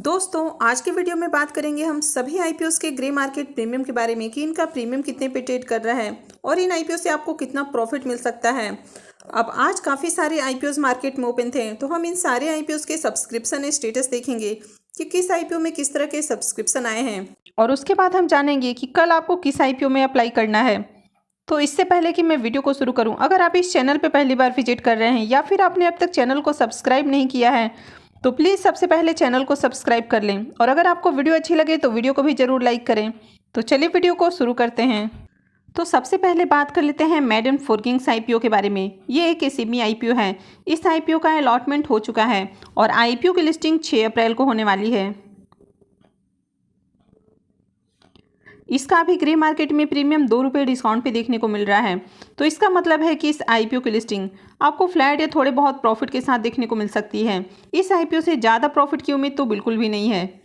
दोस्तों आज के वीडियो में बात करेंगे हम सभी आईपीओस के ग्रे मार्केट प्रीमियम के बारे में कि इनका प्रीमियम कितने पे ट्रेड कर रहा है और इन आईपीओ से आपको कितना प्रॉफिट मिल सकता है। अब आज काफ़ी सारे आईपीओस मार्केट में ओपन थे तो हम इन सारे आईपीओस के सब्सक्रिप्शन स्टेटस देखेंगे कि किस आईपीओ में किस तरह के सब्सक्रिप्शन आए हैं और उसके बाद हम जानेंगे कि कल आपको किस आईपीओ में अप्लाई करना है। तो इससे पहले कि मैं वीडियो को शुरू करूं, अगर आप इस चैनल पर पहली बार विजिट कर रहे हैं या फिर आपने अब तक चैनल को सब्सक्राइब नहीं किया है तो प्लीज़ सबसे पहले चैनल को सब्सक्राइब कर लें और अगर आपको वीडियो अच्छी लगे तो वीडियो को भी ज़रूर लाइक करें। तो चलिए वीडियो को शुरू करते हैं। तो सबसे पहले बात कर लेते हैं मैडन फोर्किंग्स आईपीओ के बारे में। ये एक एसएमई आईपीओ है। इस आईपीओ का अलॉटमेंट हो चुका है और आईपीओ की लिस्टिंग 6 अप्रैल को होने वाली है। इसका अभी ग्रे मार्केट में प्रीमियम 2 रुपये डिस्काउंट पे देखने को मिल रहा है। तो इसका मतलब है कि इस आईपीओ की लिस्टिंग आपको फ्लैट या थोड़े बहुत प्रॉफिट के साथ देखने को मिल सकती है। इस आईपीओ से ज़्यादा प्रॉफिट की उम्मीद तो बिल्कुल भी नहीं है।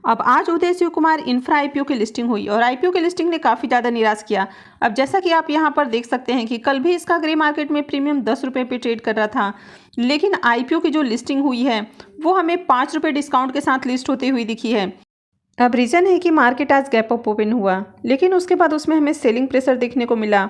अब आज उदय शिव कुमार इंफ्रा आईपीओ की लिस्टिंग हुई और आईपीओ की लिस्टिंग ने काफ़ी ज़्यादा निराश किया। अब जैसा कि आप यहाँ पर देख सकते हैं कि कल भी इसका ग्रे मार्केट में प्रीमियम 10 रुपये पे ट्रेड कर रहा था, लेकिन आईपीओ की जो लिस्टिंग हुई है वो हमें 5 रुपये डिस्काउंट के साथ लिस्ट होती हुई दिखी है। अब रीज़न है कि मार्केट आज गैप अप ओपन हुआ, लेकिन उसके बाद उसमें हमें सेलिंग प्रेशर देखने को मिला,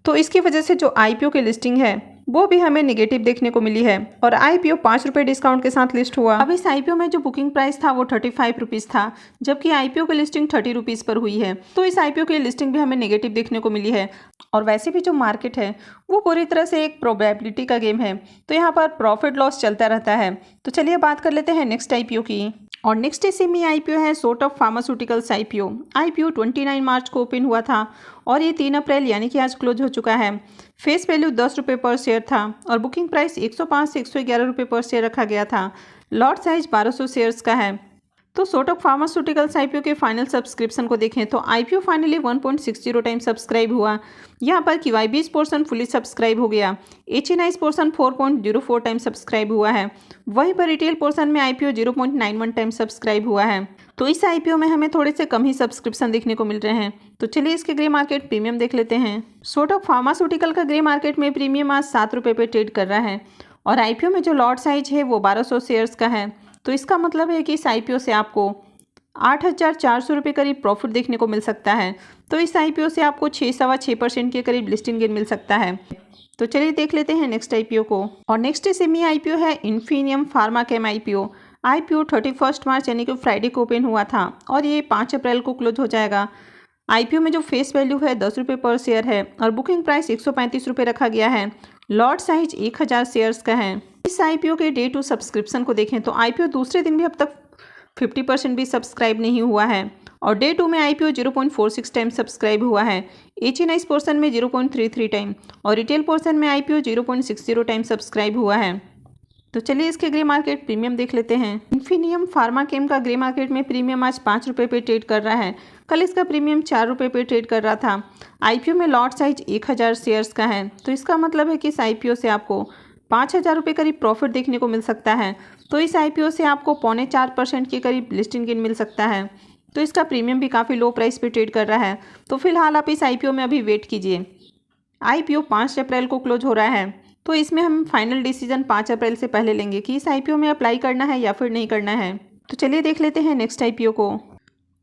तो इसकी वजह से जो आईपीओ की लिस्टिंग है वो भी हमें नेगेटिव देखने को मिली है और आईपीओ 5 रुपये डिस्काउंट के साथ लिस्ट हुआ। अब इस आईपीओ में जो बुकिंग प्राइस था वो 35 रुपीज़ था, जबकि आईपीओ की लिस्टिंग 30 रुपीज़ पर हुई है। तो इस आईपीओ की लिस्टिंग भी हमें नेगेटिव देखने को मिली है और वैसे भी जो मार्केट है वो पूरी तरह से एक प्रोबेबिलिटी का गेम है, तो यहाँ पर प्रॉफिट लॉस चलता रहता है। तो चलिए बात कर लेते हैं नेक्स्ट आईपीओ की। और नेक्स्ट एसएमई आईपीओ है सोर्ट फार्मास्यूटिकल्स आईपीओ। आईपीओ 29 मार्च को ओपन हुआ था और ये 3 अप्रैल यानी कि आज क्लोज हो चुका है। फेस वैल्यू 10 रुपये पर शेयर था और बुकिंग प्राइस 105 से 111 रुपये पर शेयर रखा गया था। लॉट साइज 1200 शेयर्स का है। तो सोर्ट फार्मास्यूटिकल्स आईपीओ के फाइनल सब्सक्रिप्शन को देखें तो आईपीओ फाइनली 1.60 टाइम सब्सक्राइब हुआ। यहाँ पर QIB's पोर्शन फुली सब्सक्राइब हो गया। HNI's पोर्शन 4.04 टाइम सब्सक्राइब हुआ है। वहीं पर रिटेल पोर्शन में आईपीओ 0.91 टाइम सब्सक्राइब हुआ है। तो इस आईपीओ में हमें थोड़े से कम ही सब्सक्रिप्शन देखने को मिल रहे हैं। तो चलिए इसके ग्रे मार्केट प्रीमियम देख लेते हैं। सोर्ट फार्मास्यूटिकल का ग्रे मार्केट में प्रीमियम आज 7 रुपये पे ट्रेड कर रहा है और आईपीओ में जो लॉट साइज है वो 1200 शेयर्स का है। तो इसका मतलब है कि इस आईपीओ से आपको 8,400 रुपये करीब प्रॉफिट देखने को मिल सकता है। तो इस आईपीओ से आपको 6.25% के करीब लिस्टिंग गेन मिल सकता है। तो चलिए देख लेते हैं नेक्स्ट आईपीओ को। और नेक्स्ट एसएमई आईपीओ है इन्फिनियम फार्माकेम आईपीओ। आईपीओ 31 मार्च यानी कि फ्राइडे को ओपन हुआ था और ये 5 अप्रैल को क्लोज हो जाएगा। आईपीओ में जो फेस वैल्यू है 10 रुपये पर शेयर है और बुकिंग प्राइस 135 रुपये रखा गया है। लॉट साइज 1000 शेयर्स का है। इस आईपीओ के डे 2 सब्सक्रिप्शन को देखें तो आईपीओ दूसरे दिन भी अब तक 50% भी सब्सक्राइब नहीं हुआ है और डे 2 में आईपीओ 0.46 टाइम सब्सक्राइब हुआ है। HNI's पोर्शन में 0.33 टाइम और रिटेल पोर्शन में आईपीओ 0.60 टाइम सब्सक्राइब हुआ है। तो चलिए इसके ग्रे मार्केट प्रीमियम देख लेते हैं। इन्फिनियम फार्माकेम का ग्रे मार्केट में प्रीमियम आज 5 रुपये पे ट्रेड कर रहा है। कल इसका प्रीमियम 4 रुपये पे ट्रेड कर रहा था। आईपीओ में लॉट साइज 1000 शेयर्स का है। तो इसका मतलब है कि इस आईपीओ से आपको 5,000 रुपये करीब प्रॉफिट देखने को मिल सकता है। तो इस आईपीओ से आपको 0.4% के करीब लिस्टिंग गेन मिल सकता है। तो इसका प्रीमियम भी काफ़ी लो प्राइस पे ट्रेड कर रहा है। तो फिलहाल आप इस आईपीओ में अभी वेट कीजिए। आईपीओ 5 अप्रैल को क्लोज हो रहा है, तो इसमें हम फाइनल डिसीजन 5 अप्रैल से पहले लेंगे कि इस आईपीओ में अप्लाई करना है या फिर नहीं करना है। तो चलिए देख लेते हैं नेक्स्ट आईपीओ को।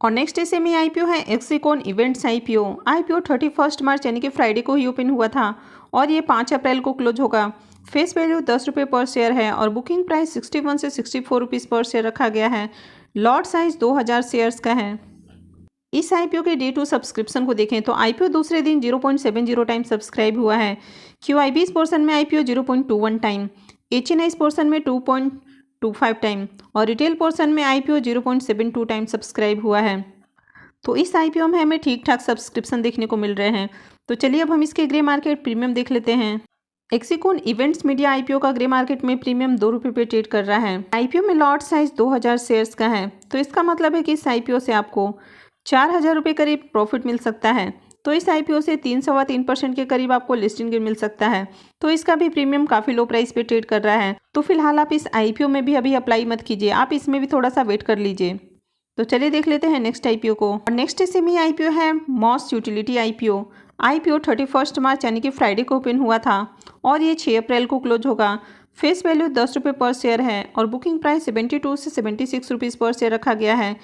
और नेक्स्ट एसएमई आईपीओ है एक्सिकॉन इवेंट्स आईपीओ। आईपीओ 31 मार्च यानी कि फ्राइडे को ही ओपन हुआ था और ये 5 अप्रैल को क्लोज होगा। फेस वैल्यू 10 रुपये पर शेयर है और बुकिंग प्राइस 61 से 64 रुपीज़ पर शेयर रखा गया है। लॉट साइज 2000 शेयर्स का है। इस आईपीओ के डे 2 सब्सक्रिप्शन को देखें तो आईपीओ दूसरे दिन 0.70 टाइम सब्सक्राइब हुआ है। QIB's पोर्शन में आईपीओ 0.21 टाइम, HNI's पोर्शन में 2.25 टाइम और रिटेल पोर्शन में आईपीओ 0.72 टाइम सब्सक्राइब हुआ है। तो इस आईपीओ में हमें ठीक ठाक सब्सक्रिप्शन देखने को मिल रहे हैं। तो चलिए अब हम इसके ग्रे मार्केट प्रीमियम देख लेते हैं। एक्सिकॉन इवेंट्स मीडिया आईपीओ का ग्रे मार्केट में प्रीमियम 2 रुपये पे ट्रेड कर रहा है। आईपीओ में लॉट साइज 2000 शेयर्स का है। तो इसका मतलब है कि इस आईपीओ से आपको 4,000 रुपये करीब प्रॉफिट मिल सकता है। तो इस आईपीओ से 3.25% के करीब आपको लिस्टिंग गेन मिल सकता है। तो इसका भी प्रीमियम काफ़ी लो प्राइस पे ट्रेड कर रहा है। तो फिलहाल आप इस आईपीओ में भी अभी अप्लाई मत कीजिए, आप इसमें भी थोड़ा सा वेट कर लीजिए। तो चलिए देख लेते हैं नेक्स्ट आईपीओ को। और नेक्स्ट एसएमई आईपीओ है मॉस यूटिलिटी आईपीओ। आईपीओ 31 मार्च यानी कि फ्राइडे को ओपन हुआ था और ये 6 अप्रैल को क्लोज होगा। फेस वैल्यू 10 रुपये पर शेयर है और बुकिंग प्राइस 72 से 76 रुपीज़ पर शेयर रखा गया है।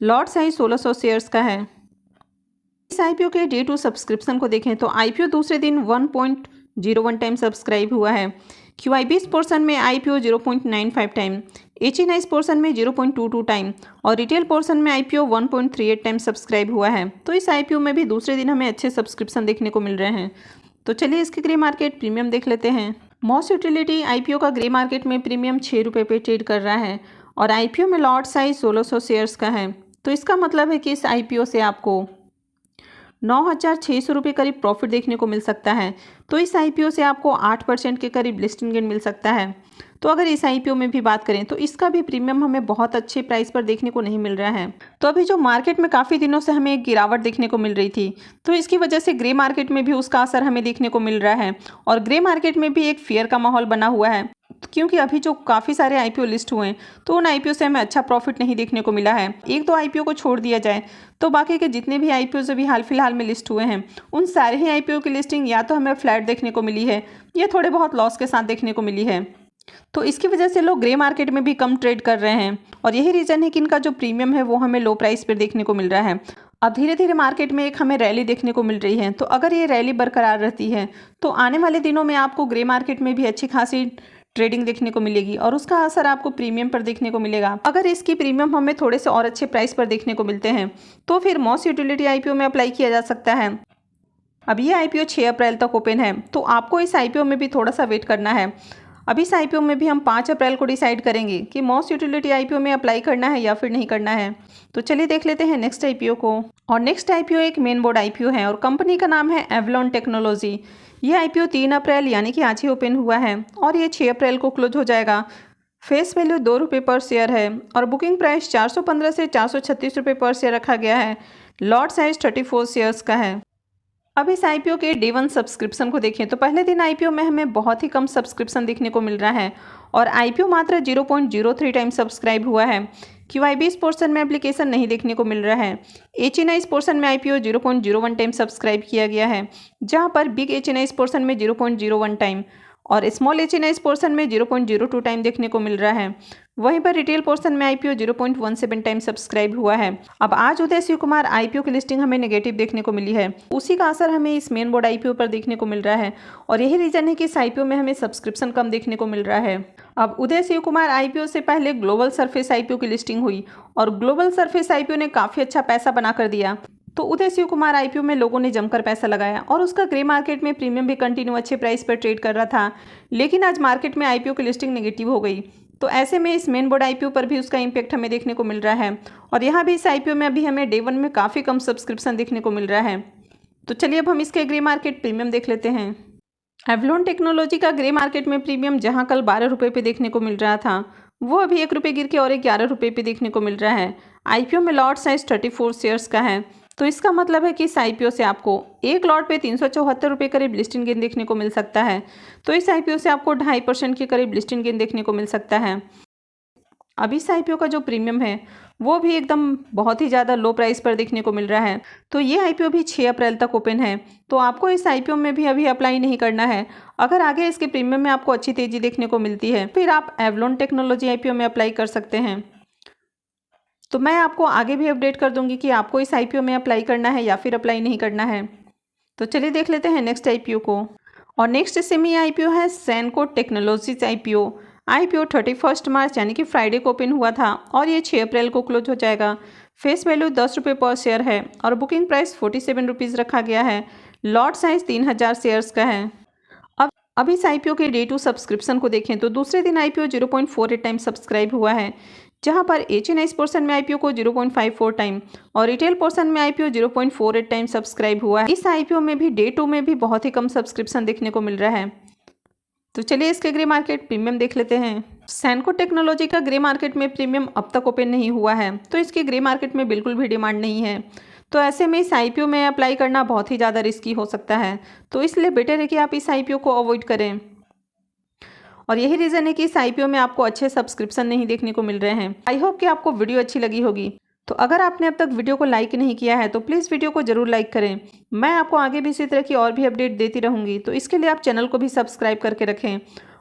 लॉट साइज 1600 शेयर्स का है। इस आईपीओ के डे टू सब्सक्रिप्शन को देखें तो आईपीओ दूसरे दिन 1.01 टाइम सब्सक्राइब हुआ है। QIBs पोर्शन में आईपीओ 0.95 टाइम, HNIs पोर्शन में 0.22 टाइम और रिटेल पोर्शन में आईपीओ 1.38 टाइम सब्सक्राइब हुआ है। तो इस आईपीओ में भी दूसरे दिन हमें अच्छे सब्सक्रिप्शन देखने को मिल रहे हैं। तो चलिए इसके ग्रे मार्केट प्रीमियम देख लेते हैं। मॉस यूटिलिटी आईपीओ का ग्रे मार्केट में प्रीमियम 6 रुपये पे ट्रेड कर रहा है और आईपीओ में लॉट साइज 1600 शेयर्स का है। तो इसका मतलब है कि इस आईपीओ से आपको 9,600 रुपये करीब प्रॉफिट देखने को मिल सकता है। तो इस आईपीओ से आपको 8% के करीब लिस्टिंग गेन मिल सकता है। तो अगर इस आईपीओ में भी बात करें तो इसका भी प्रीमियम हमें बहुत अच्छे प्राइस पर देखने को नहीं मिल रहा है। तो अभी जो मार्केट में काफ़ी दिनों से हमें एक गिरावट देखने को मिल रही थी, तो इसकी वजह से ग्रे मार्केट में भी उसका असर हमें देखने को मिल रहा है और ग्रे मार्केट में भी एक फियर का माहौल बना हुआ है, क्योंकि अभी जो काफ़ी सारे आईपीओ लिस्ट हुए हैं तो उन आईपीओ से हमें अच्छा प्रॉफिट नहीं देखने को मिला है। एक दो आईपीओ को छोड़ दिया जाए तो बाकी के जितने भी आईपीओ अभी हाल फिलहाल में लिस्ट हुए हैं उन सारे ही आईपीओ की लिस्टिंग या तो हमें फ्लैट देखने को मिली है या थोड़े बहुत लॉस के साथ देखने को मिली है। तो इसकी वजह से लोग ग्रे मार्केट में भी कम ट्रेड कर रहे हैं और यही रीज़न है कि इनका जो प्रीमियम है वो हमें लो प्राइस पर देखने को मिल रहा है। अब धीरे धीरे मार्केट में एक हमें रैली देखने को मिल रही है, तो अगर ये रैली बरकरार रहती है तो आने वाले दिनों में आपको ग्रे मार्केट में भी अच्छी खासी ट्रेडिंग देखने को मिलेगी और उसका असर आपको प्रीमियम पर देखने को मिलेगा। अगर इसकी प्रीमियम हमें थोड़े से और अच्छे प्राइस पर देखने को मिलते हैं तो फिर मॉस यूटिलिटी आईपीओ में अप्लाई किया जा सकता है। अब ये आईपीओ 6 अप्रैल तक ओपन है, तो आपको इस आईपीओ में भी थोड़ा सा वेट करना है। अब इस आईपीओ में भी हम 5 अप्रैल को डिसाइड करेंगे कि मॉस यूटिलिटी आईपीओ में अप्लाई करना है या फिर नहीं करना है। तो चलिए देख लेते हैं नेक्स्ट आईपीओ को। और नेक्स्ट आईपीओ एक मेन बोर्ड आईपीओ है और कंपनी का नाम है एवलॉन टेक्नोलॉजी। ये आईपीओ 3 अप्रैल यानी कि आज ही ओपन हुआ है और ये 6 अप्रैल को क्लोज हो जाएगा। फेस वैल्यू 2 रुपये पर शेयर है और बुकिंग प्राइस 415 से 436 रुपये पर शेयर रखा गया है। लॉट साइज 34 शेयर्स का है। अब इस आईपीओ के डे 1 सब्सक्रिप्शन को देखें तो पहले दिन आईपीओ में हमें बहुत ही कम सब्सक्रिप्शन देखने को मिल रहा है और आईपीओ मात्र 0.03 टाइम सब्सक्राइब हुआ है। QIBs पोर्शन में एप्लीकेशन नहीं देखने को मिल रहा है। HNIs पोर्शन में आईपीओ 0.01 टाइम सब्सक्राइब किया गया है, जहां पर बिग HNIs पोर्शन में 0.01 टाइम और स्मॉल HNIs पोर्शन में 0.02 टाइम देखने को मिल रहा है। वहीं पर रिटेल पोर्शन में आईपीओ 0.17 टाइम सब्सक्राइब हुआ है। अब आज उदय शिव कुमार आईपीओ की लिस्टिंग हमें नेगेटिव देखने को मिली है, उसी का असर हमें इस मेन बोर्ड आईपीओ पर देखने को मिल रहा है और यही रीजन है कि इस आईपीओ में हमें सब्सक्रिप्शन कम देखने को मिल रहा है। अब उदय शिव कुमार आईपीओ से पहले ग्लोबल सरफेस आईपीओ की लिस्टिंग हुई और ग्लोबल सरफेस आईपीओ ने काफ़ी अच्छा पैसा बना कर दिया। तो उदय शिव कुमार आईपीओ में लोगों ने जमकर पैसा लगाया और उसका ग्रे मार्केट में प्रीमियम भी कंटिन्यू अच्छे प्राइस पर ट्रेड कर रहा था, लेकिन आज मार्केट में आईपीओ की लिस्टिंग नेगेटिव हो गई। तो ऐसे में इस मेन बोर्ड आईपीओ पर भी उसका इम्पैक्ट हमें देखने को मिल रहा है और यहाँ भी इस आईपीओ में अभी हमें डे 1 में काफ़ी कम सब्सक्रिप्शन देखने को मिल रहा है। तो चलिए अब हम इसके ग्रे मार्केट प्रीमियम देख लेते हैं। एवलॉन टेक्नोलॉजी का ग्रे मार्केट में प्रीमियम जहाँ कल 12 रुपये पे देखने को मिल रहा था, वो अभी 1 रुपये गिर के और 11 रुपये पे देखने को मिल रहा है। आईपीओ में लॉट साइज 34 शेयर्स का है। तो इसका मतलब है कि इस आईपीओ से आपको एक लॉट पे 374 रुपये करीब लिस्टिंग गेन देखने को मिल सकता है। तो इस आईपीओ से आपको 2.5% के करीब लिस्टिंग गेन देखने को मिल सकता है। अब इस आईपीओ का जो प्रीमियम है वो भी एकदम बहुत ही ज़्यादा लो प्राइस पर देखने को मिल रहा है। तो ये आईपीओ भी 6 अप्रैल तक ओपन है, तो आपको इस आईपीओ में भी अभी अप्लाई नहीं करना है। अगर आगे इसके प्रीमियम में आपको अच्छी तेज़ी देखने को मिलती है फिर आप एवलॉन टेक्नोलॉजी आईपीओ में अप्लाई कर सकते हैं। तो मैं आपको आगे भी अपडेट कर दूंगी कि आपको इस आईपीओ में अप्लाई करना है या फिर अप्लाई नहीं करना है। तो चलिए देख लेते हैं नेक्स्ट आईपीओ को। और नेक्स्ट सेमी आईपीओ है सैनको टेक्नोलॉजीज आईपीओ। आईपीओ 31 मार्च यानी कि फ्राइडे को ओपन हुआ था और ये 6 अप्रैल को क्लोज हो जाएगा। फेस वैल्यू 10 रुपये पर शेयर है और बुकिंग प्राइस 47 रुपीज़ रखा गया है। लॉट साइज 3000 शेयर्स का है। अब इस आईपीओ के डे 2 सब्सक्रिप्शन को देखें तो दूसरे दिन आईपीओ 0.48 टाइम सब्सक्राइब हुआ है, जहां पर HNIs पोर्शन में आईपीओ को 0.54 टाइम और रिटेल पोर्शन में आईपीओ 0.48 टाइम सब्सक्राइब हुआ है। इस आईपीओ में भी डे 2 में भी बहुत ही कम सब्सक्रिप्शन देखने को मिल रहा है। तो चलिए इसके ग्रे मार्केट प्रीमियम देख लेते हैं। सैनको टेक्नोलॉजी का ग्रे मार्केट में प्रीमियम अब तक ओपन नहीं हुआ है, तो इसके ग्रे मार्केट में बिल्कुल भी डिमांड नहीं है। तो ऐसे में इस आईपीओ में अप्लाई करना बहुत ही ज़्यादा रिस्की हो सकता है, तो इसलिए बेटर है कि आप इस आईपीओ को अवॉइड करें। और यही रीज़न है कि इस आईपीओ में आपको अच्छे सब्सक्रिप्शन नहीं देखने को मिल रहे हैं। आई होप कि आपको वीडियो अच्छी लगी होगी। तो अगर आपने अब तक वीडियो को लाइक नहीं किया है तो प्लीज़ वीडियो को ज़रूर लाइक करें। मैं आपको आगे भी इसी तरह की और भी अपडेट देती रहूँगी, तो इसके लिए आप चैनल को भी सब्सक्राइब करके रखें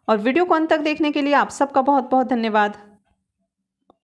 और वीडियो को अंत तक देखने के लिए आप सबका बहुत बहुत धन्यवाद।